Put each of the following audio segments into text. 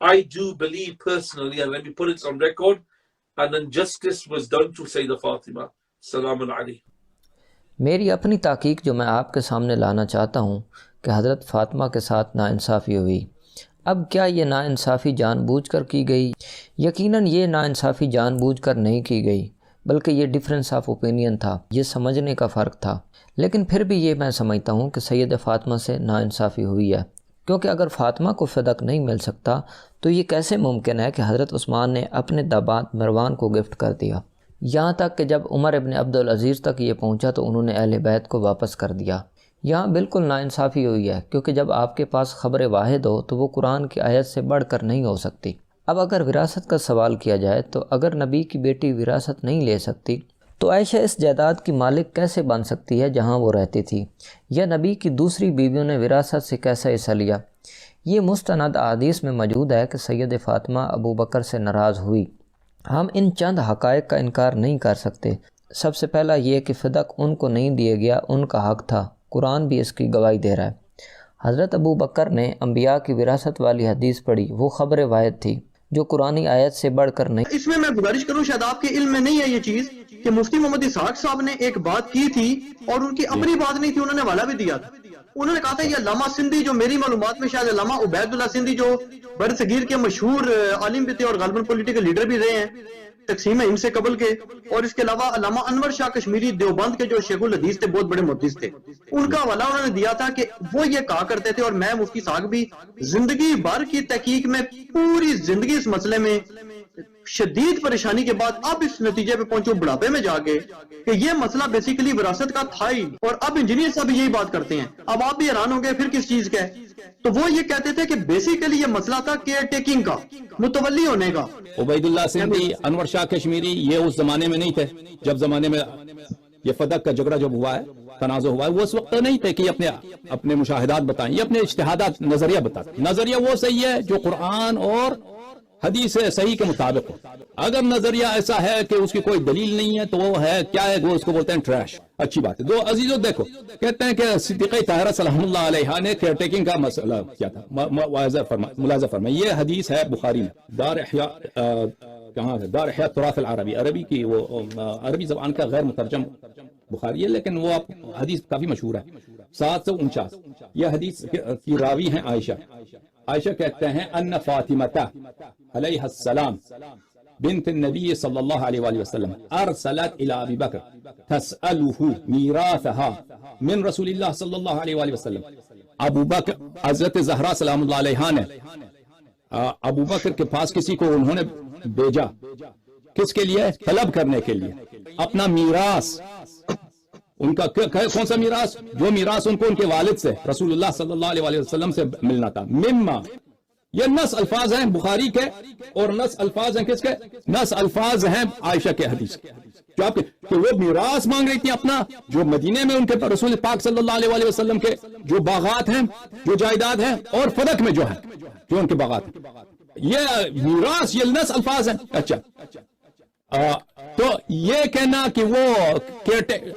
I do believe personally, and let me put it on record, an injustice was done to Sayyidah Fatima. Salamun alayhi. میری اپنی تحقیق جو میں آپ کے سامنے لانا چاہتا ہوں کہ حضرت فاطمہ کے ساتھ ناانصافی ہوئی. اب کیا یہ ناانصافی جان بوجھ کر کی گئی؟ یقیناً یہ ناانصافی جان بوجھ کر نہیں کی گئی، بلکہ یہ ڈیفرنس آف اوپینین تھا، یہ سمجھنے کا فرق تھا. لیکن پھر بھی یہ میں سمجھتا ہوں کہ سید فاطمہ سے ناانصافی ہوئی ہے، کیونکہ اگر فاطمہ کو فدق نہیں مل سکتا تو یہ کیسے ممکن ہے کہ حضرت عثمان نے اپنے داماد مروان کو گفٹ کر دیا؟ یہاں تک کہ جب عمر ابن عبدالعزیز تک یہ پہنچا تو انہوں نے اہل بیت کو واپس کر دیا. یہاں بالکل ناانصافی ہوئی ہے، کیونکہ جب آپ کے پاس خبر واحد ہو تو وہ قرآن کی آیت سے بڑھ کر نہیں ہو سکتی. اب اگر وراثت کا سوال کیا جائے تو اگر نبی کی بیٹی وراثت نہیں لے سکتی تو عائشہ اس جائیداد کی مالک کیسے بن سکتی ہے جہاں وہ رہتی تھی؟ یا نبی کی دوسری بیویوں نے وراثت سے کیسا حصہ لیا؟ یہ مستند احادیث میں موجود ہے کہ سید فاطمہ ابو بکر سے ناراض ہوئی. ہم ان چند حقائق کا انکار نہیں کر سکتے. سب سے پہلا یہ کہ فدق ان کو نہیں دیا گیا، ان کا حق تھا، قرآن بھی اس کی گواہی دے رہا ہے. حضرت ابو بکر نے انبیاء کی وراثت والی حدیث پڑھی، وہ خبر واحد تھی جو قرآنی آیت سے بڑھ کر نہیں. اس میں گزارش کروں، شاید آپ کے علم میں نہیں ہے یہ چیز، کہ مفتی محمد اسحاق صاحب نے ایک بات کی تھی اور ان کی اپنی بات نہیں تھی، انہوں نے حوالہ بھی دیا تھا. انہوں نے کہا تھا یہ علامہ سندھی، جو میری معلومات میں شاید علامہ عبید اللہ سندھی جو بر صغیر کے مشہور عالم بھی تھے اور غالباً پولیٹیکل لیڈر بھی رہے ہیں تقسیم ہند سے قبل کے، اور اس کے علاوہ علامہ انور شاہ کشمیری دیوبند کے جو شیخ الحدیث تھے، بہت بڑے محدث تھے، ان کا حوالہ انہوں نے دیا تھا کہ وہ یہ کہا کرتے تھے، اور میں مفتی صاحب بھی زندگی بھر کی تحقیق میں پوری زندگی اس مسئلے میں شدید پریشانی کے بعد اب اس نتیجے پہ پہنچو بڑھاپے میں جا کے کہ یہ مسئلہ بیسیکلی وراثت کا تھا ہی، اور اب انجینئر صاحب یہی بات کرتے ہیں. اب آپ بھی حیران ہو گئے پھر کس چیز کا ہے؟ تو وہ یہ کہتے تھے کہ بیسیکلی یہ مسئلہ تھا کیئر ٹیکنگ کا، متولی ہونے کا. عبید اللہ سندھی، انور شاہ کشمیری، یہ اس زمانے میں نہیں تھے جب زمانے میں یہ فدق کا جھگڑا جب ہوا ہے، تنازع ہوا ہے، وہ اس وقت نہیں تھے کہ اپنے مشاہدات بتائیں، یہ اپنے اجتہادات، نظریہ بتائیں. نظریہ وہ صحیح ہے جو قرآن اور حدیث صحیح کے مطابق ہو. اگر نظریہ ایسا ہے کہ اس کی کوئی دلیل نہیں ہے تو وہ ہے کیا ہے، وہ اس کو بولتے ہیں ٹریش. اچھی بات ہے. دو عزیزوں دیکھو، کہتے ہیں کہ صدیقہ طاہرہ سلام اللہ علیہ نے کیئر ٹیکنگ کا مسئلہ کیا تھا، ملاحظہ فرمائیں. یہ حدیث ہے بخاری میں، دار احیاء کہاں ہے، دار احیاء تراث العربی، عربی کی وہ عربی زبان کا غیر مترجم بخاری ہے، لیکن وہ حدیث کافی مشہور ہے. 749 یہ حدیث کی راوی ہیں عائشہ. عائشہ کہتے ہیں ان فاطمہ علیہ السلام بنت النبی صلی اللہ علیہ وآلہ وسلم ارسلت الى ابی بکر تسألہ میراثها من رسول اللہ صلی اللہ علیہ وآلہ وسلم. ابو بکر، حضرت زہرا سلام اللہ علیہ نے ابو بکر کے پاس کسی کو انہوں نے بھیجا، کس کے لیے؟ طلب کرنے کے لیے اپنا میراث. ان کا کون سا میراث؟ جو میراث ان کو ان کے والد سے، رسول اللہ صلی اللہ علیہ وآلہ وسلم سے ملنا تھا. مما، یہ نص الفاظ ہیں بخاری کے، اور نص الفاظ ہیں کس کے؟ نص الفاظ ہیں عائشہ کے حدیث کے، جو آپ کے کہ وہ میراث مانگ رہی تھی اپنا، جو مدینے میں ان کے رسول پاک صلی اللہ علیہ وآلہ وسلم کے جو باغات ہیں، جو جائیداد ہیں، اور فدق میں جو ہے جو ان کے باغات ہیں، یہ میراث، یہ نص الفاظ ہیں. اچھا، تو یہ کہنا کہ وہ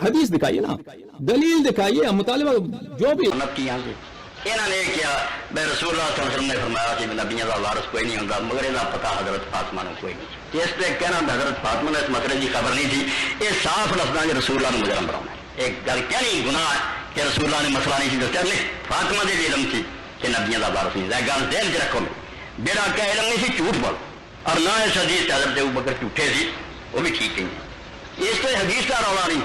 حدیث دکھائیے نا، دلیل دکھائیے، مطالبہ جو بھی انہوں نے کیا بے رسول اللہ صلی اللہ علیہ وسلم نے فرمایا کہ نبیوں کا وارث کوئی نہیں ہوتا، مگر یہ پتا حضرت فاطمہ نے کوئی نہیں. اس پہ کہنا حضرت فاطمہ نے اس مسئلے کی خبر نہیں تھی، یہ صاف لفظ ہے رسول اللہ نے مجرم بنانا ہے. ایک گل کیا نہیں گناہ ہے کہ رسول اللہ نے مسئلہ نہیں دسیا، نہیں، فاطمہ نے بھی علم تھی کہ نبیوں کا وارث نہیں. گل ذہن چ رکھو، میرا کیا علم نہیں سی جھوٹ بول، اور نہ اس حدیث حضرت ابو بکر جھوٹے سی، وہ بھی ٹھیک نہیں. اس سے حدیث کا رولا نہیں،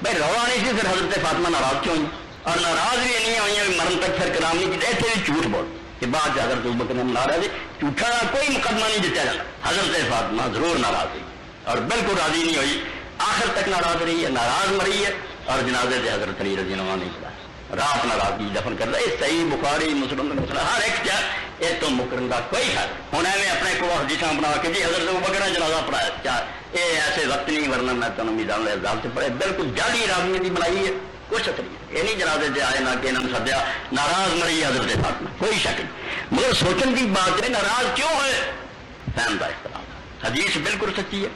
بھائی رولا نہیں سی، پھر حضرت فاطمہ ناراض کیوں ہوئی؟ اور ناراض بھی نہیں ہوئی، مرن تک پھر کلام نہیں کیا. ایسے بھی جھوٹ بول کہ بعد حضرت ابو بکر نے ناراض، جھوٹا کوئی مقدمہ نہیں جتیا جاتا. حضرت فاطمہ ضرور ناراض ہوئی اور بالکل راضی نہیں ہوئی، آخر تک ناراض رہی ہے، ناراض مری ہے، اور جنازے سے حضرت علی رضی اللہ عنہ نہیں پڑا، رات ناراضگی دفن کرتا. یہ صحیح بخاری مسلم میں مسئلہ ہر ایک کیا یہ تو مکرن کا کوئی حل. ہوں میں اپنے کو حدیثاں بنا کے جی حضرت ابو بکر نے جنازہ پڑھایا، کیا یہ ایسے وقت نہیں، ورنہ میں تمہیں میدان العذاب سے پڑھے. بالکل جعلی راوی کی بنائی ہے، کچھ شک نہیں. یہ نہیں جنازے سے آئے نہ کہ انہوں نے سدیا، ناراض مری حضرت فاطمہ، کوئی شک نہیں. مگر سوچن کی بات ہے ناراض کیوں ہے، فہم کا اختلاف. حدیث بالکل سچی ہے،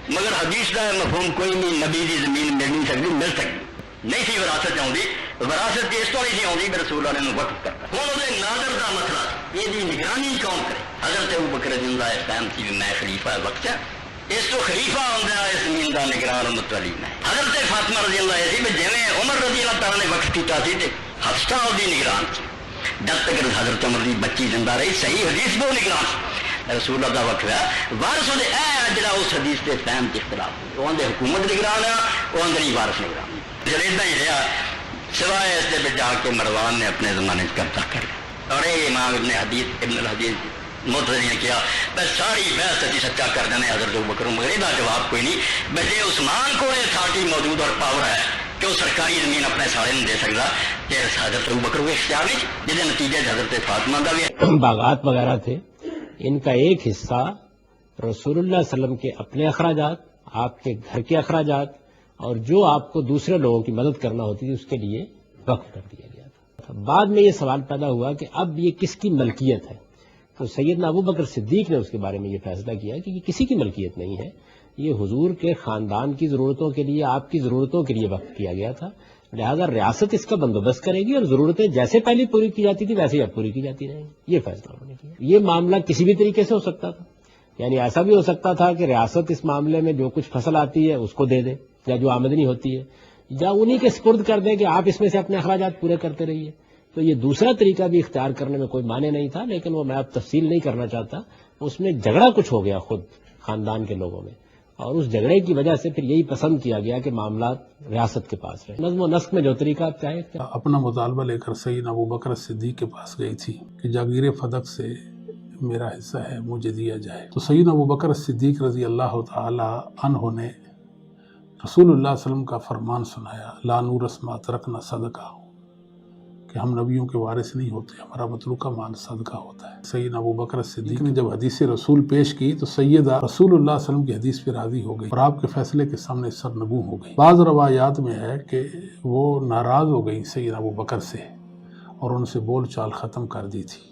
مگر حدیث کا مفہوم کوئی نہیں. نبی کی زمین مل نہیں سکتی، مل سکتی نہیں سی وراثت آؤں، وراثت اس تو نہیں سی آؤں کہ رسول اللہ نے وقف کرتا. ہوں وہ نادر کا مسئلہ، یہ نگرانی کون کرے؟ حضرت ابوبکر زندہ فہم تھی میں خلیفہ وقت اس تو خلیفہ آتا ہے زمین کا نگران متولی میں حضرت فاطمہ رضی اللہ عنہ بھی جویں عمر رضی اللہ تعالیٰ نے وقت کیتا سی تے ہفتہ دی نگران تھی جب تک حضرت عمر دی بچی زندہ رہی صحیح حدیث وہ نگران رسول اللہ کا وقت ہوا وارث دے اے جڑا اس حدیث تے فہم کے اختلاف وہ اندے حکومت نگران ہے وہ اندر ہی وارث نگران جلیدہ ہی رہا سوائے اس دے پہ جا کے مروان نے اپنے زمانے قبضہ کر لیا اور یہ امام ابن الحدیث معتزلی نے کیا بس ساری بحث اسی سچا کر دینا حضرت ابوبکر مگر یہ جواب کوئی نہیں بجے عثمان کو اتھارٹی موجود اور پاور ہے کہ وہ سرکاری زمین اپنے سارے نہیں دے سکتا کہ حضرت ابوبکر کو اختیار نہیں جس نتیجے حضرت فاطمہ کا بھی باغات وغیرہ تھے ان کا ایک حصہ رسول اللہ صلی اللہ علیہ وسلم کے اپنے اخراجات آپ کے گھر کے اخراجات اور جو آپ کو دوسرے لوگوں کی مدد کرنا ہوتی تھی اس کے لیے وقف کر دیا گیا تھا. بعد میں یہ سوال پیدا ہوا کہ اب یہ کس کی ملکیت ہے تو سیدنا ابوبکر صدیق نے اس کے بارے میں یہ فیصلہ کیا کہ یہ کسی کی ملکیت نہیں ہے یہ حضور کے خاندان کی ضرورتوں کے لیے آپ کی ضرورتوں کے لیے وقف کیا گیا تھا لہذا ریاست اس کا بندوبست کرے گی اور ضرورتیں جیسے پہلے پوری کی جاتی تھی ویسے ہی اب پوری کی جاتی رہیں گی یہ فیصلہ انہوں نے کیا. یہ معاملہ کسی بھی طریقے سے ہو سکتا تھا یعنی ایسا بھی ہو سکتا تھا کہ ریاست اس معاملے میں جو کچھ فصل آتی ہے اس کو دے دے یا جو آمدنی ہوتی ہے یا انہی کے سپرد کر دیں کہ آپ اس میں سے اپنے اخراجات پورے کرتے رہیے. تو یہ دوسرا طریقہ بھی اختیار کرنے میں کوئی معنی نہیں تھا لیکن وہ میں اب تفصیل نہیں کرنا چاہتا. اس میں جھگڑا کچھ ہو گیا خود خاندان کے لوگوں میں اور اس جھگڑے کی وجہ سے پھر یہی پسند کیا گیا کہ معاملات ریاست کے پاس رہے. نظم و نسق میں جو طریقہ آپ چاہیں اپنا مطالبہ لے کر سیدنا ابوبکر صدیق کے پاس گئی تھی کہ جاگیر فدق سے میرا حصہ ہے مجھے دیا جائے. تو سیدنا ابوبکر صدیق رضی اللہ تعالی عنہ نے رسول اللہ صلی اللہ علیہ وسلم کا فرمان سنایا لا نورث ما ترکنا صدقہ کہ ہم نبیوں کے وارث نہیں ہوتے ہمارا متروکہ مال صدقہ ہوتا ہے. سیدنا ابوبکر صدیق نے جب حدیث رسول پیش کی تو سیدہ رسول اللہ صلی اللہ علیہ وسلم کی حدیث پہ راضی ہو گئی اور آپ کے فیصلے کے سامنے سرنگوں ہو گئی. بعض روایات میں ہے کہ وہ ناراض ہو گئی سیدنا ابوبکر سے اور ان سے بول چال ختم کر دی تھی.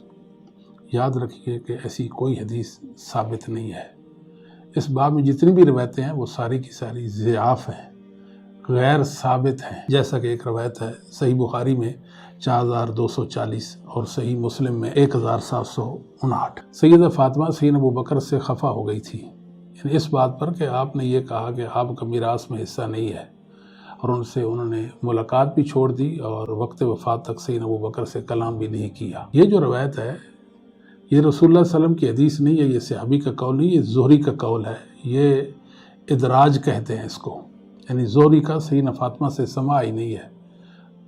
یاد رکھیے کہ ایسی کوئی حدیث ثابت نہیں ہے. اس باب میں جتنی بھی روایتیں ہیں وہ ساری کی ساری ضعاف ہیں غیر ثابت ہیں. جیسا کہ ایک روایت ہے صحیح بخاری میں 4240 اور صحیح مسلم میں 1759. سیدہ فاطمہ سیدنا ابوبکر سے خفا ہو گئی تھی یعنی اس بات پر کہ آپ نے یہ کہا کہ آپ کا میراث میں حصہ نہیں ہے اور ان سے انہوں نے ملاقات بھی چھوڑ دی اور وقت وفات تک سیدنا ابوبکر سے کلام بھی نہیں کیا. یہ جو روایت ہے یہ رسول اللہ صلی اللہ علیہ وسلم کی حدیث نہیں ہے یہ صحابی کا قول نہیں یہ زہری کا قول ہے. یہ ادراج کہتے ہیں اس کو یعنی زہری کا سیدنا فاطمہ سے سماع ہی نہیں ہے.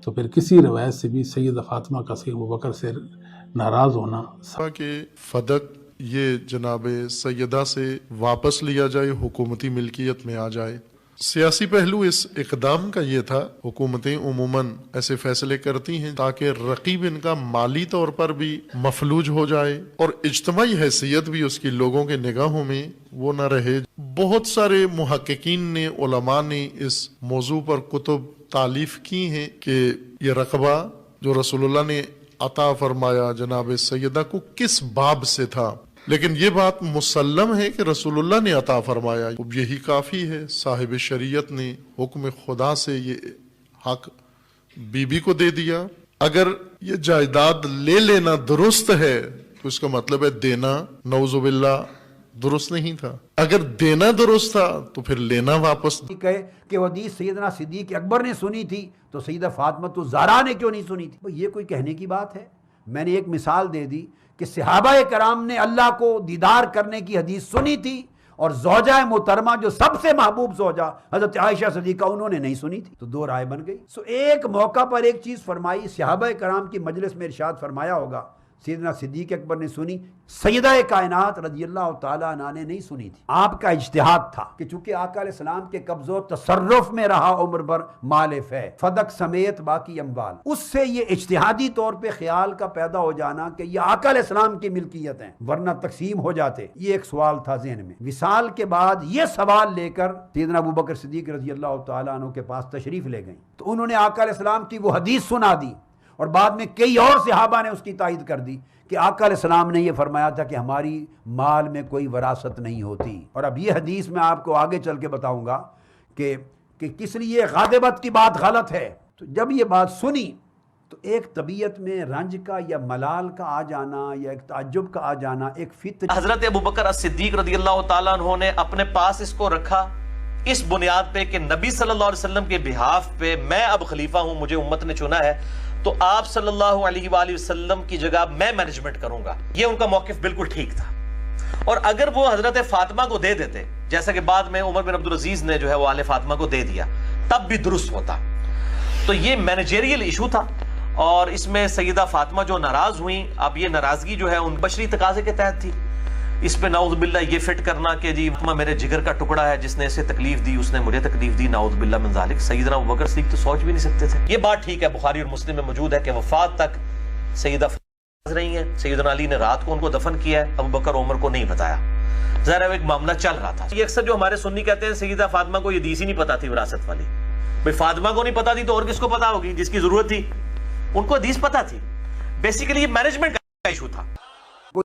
تو پھر کسی روایت سے بھی سیدہ فاطمہ کا سیدنا ابوبکر سے ناراض ہونا کہ فدق یہ جناب سیدہ سے واپس لیا جائے حکومتی ملکیت میں آ جائے. سیاسی پہلو اس اقدام کا یہ تھا حکومتیں عموماً ایسے فیصلے کرتی ہیں تاکہ رقیب ان کا مالی طور پر بھی مفلوج ہو جائے اور اجتماعی حیثیت بھی اس کی لوگوں کے نگاہوں میں وہ نہ رہے. بہت سارے محققین نے علماء نے اس موضوع پر کتب تالیف کی ہیں کہ یہ رقبہ جو رسول اللہ نے عطا فرمایا جناب سیدہ کو کس باب سے تھا لیکن یہ بات مسلم ہے کہ رسول اللہ نے عطا فرمایا اب یہی کافی ہے. صاحب شریعت نے حکم خدا سے یہ حق بی بی کو دے دیا. اگر یہ جائیداد لے لینا درست ہے تو اس کا مطلب ہے دینا نعوذ باللہ درست نہیں تھا. اگر دینا درست تھا تو پھر لینا واپس. کہے کہ وہ حدیث سیدنا صدیق اکبر نے سنی تھی تو سیدہ فاطمہ تو زہرا نے کیوں نہیں سنی تھی؟ یہ کوئی کہنے کی بات ہے؟ میں نے ایک مثال دے دی کہ صحابہ کرام نے اللہ کو دیدار کرنے کی حدیث سنی تھی اور زوجہ محترمہ جو سب سے محبوب زوجہ حضرت عائشہ صدیقہ انہوں نے نہیں سنی تھی تو دو رائے بن گئی. ایک موقع پر ایک چیز فرمائی صحابہ کرام کی مجلس میں ارشاد فرمایا ہوگا سیدنا صدیق اکبر نے سنی سیدہ کائنات رضی اللہ تعالیٰ عنہ نے نہیں سنی تھی. آپ کا اجتہاد تھا کہ چونکہ آقا علیہ السلام کے قبض و تصرف میں رہا عمر بھر مال فے فدق سمیت باقی اموال اس سے یہ اجتہادی طور پہ خیال کا پیدا ہو جانا کہ یہ آقا علیہ السلام کی ملکیت ہیں ورنہ تقسیم ہو جاتے. یہ ایک سوال تھا ذہن میں. وصال کے بعد یہ سوال لے کر سیدنا ابوبکر صدیق رضی اللہ تعالیٰ عنہ کے پاس تشریف لے گئیں تو انہوں نے آقا علیہ السلام کی وہ حدیث سنا دی اور بعد میں کئی اور صحابہ نے اس کی تائید کر دی کہ آقا علیہ السلام نے یہ فرمایا تھا کہ ہماری مال میں کوئی وراثت نہیں ہوتی. اور اب یہ حدیث میں آپ کو آگے چل کے بتاؤں گا کہ کس لیے غاضبت کی بات غلط ہے. تو جب یہ بات سنی تو ایک طبیعت میں رنج کا یا ملال کا آ جانا یا ایک تعجب کا آ جانا ایک فطر. حضرت ابوبکر الصدیق رضی اللہ تعالیٰ عنہ نے اپنے پاس اس کو رکھا اس بنیاد پہ کہ نبی صلی اللہ علیہ وسلم کے بہاف پہ میں اب خلیفہ ہوں, مجھے امت نے چنا ہے, تو آپ صلی اللہ علیہ وآلہ وسلم کی جگہ میں مینجمنٹ کروں گا. یہ ان کا موقف بالکل ٹھیک تھا. اور اگر وہ حضرت فاطمہ کو دے دیتے, جیسا کہ بعد میں عمر بن عبدالعزیز نے جو ہے وہ آل فاطمہ کو دے دیا, تب بھی درست ہوتا. تو یہ مینیجریل ایشو تھا, اور اس میں سیدہ فاطمہ جو ناراض ہوئیں, اب یہ ناراضگی جو ہے ان بشری تقاضے کے تحت تھی. اس پہ نعوذ باللہ یہ فٹ کرنا کہ جی فاطمہ میرے جگر کا ٹکڑا ہے, جس نے اسے تکلیف دی اس نے مجھے تکلیف دی, نعوذ باللہ من ذالک. سیدنا ابوبکر صدیق تو سوچ بھی نہیں سکتے تھے. یہ بات ٹھیک ہے, بخاری اور مسلم میں موجود ہے کہ وفات تک سیدہ رہی ہیں. سیدنا علی نے رات کو ان کو دفن کیا ہے, ابوبکر عمر کو نہیں بتایا. ظاہر ہے ایک معاملہ چل رہا تھا. یہ اکثر جو ہمارے سنی کہتے ہیں سیدہ فاطمہ کو یہ حدیث ہی نہیں پتا تھی وراثت والی. بھئی فاطمہ کو نہیں پتا تھی تو اور کس کو پتا ہوگی جس کی ضرورت تھی. ان کو حدیث پتا تھی. بیسیکلی یہ مینجمنٹ کا ایشو تھا.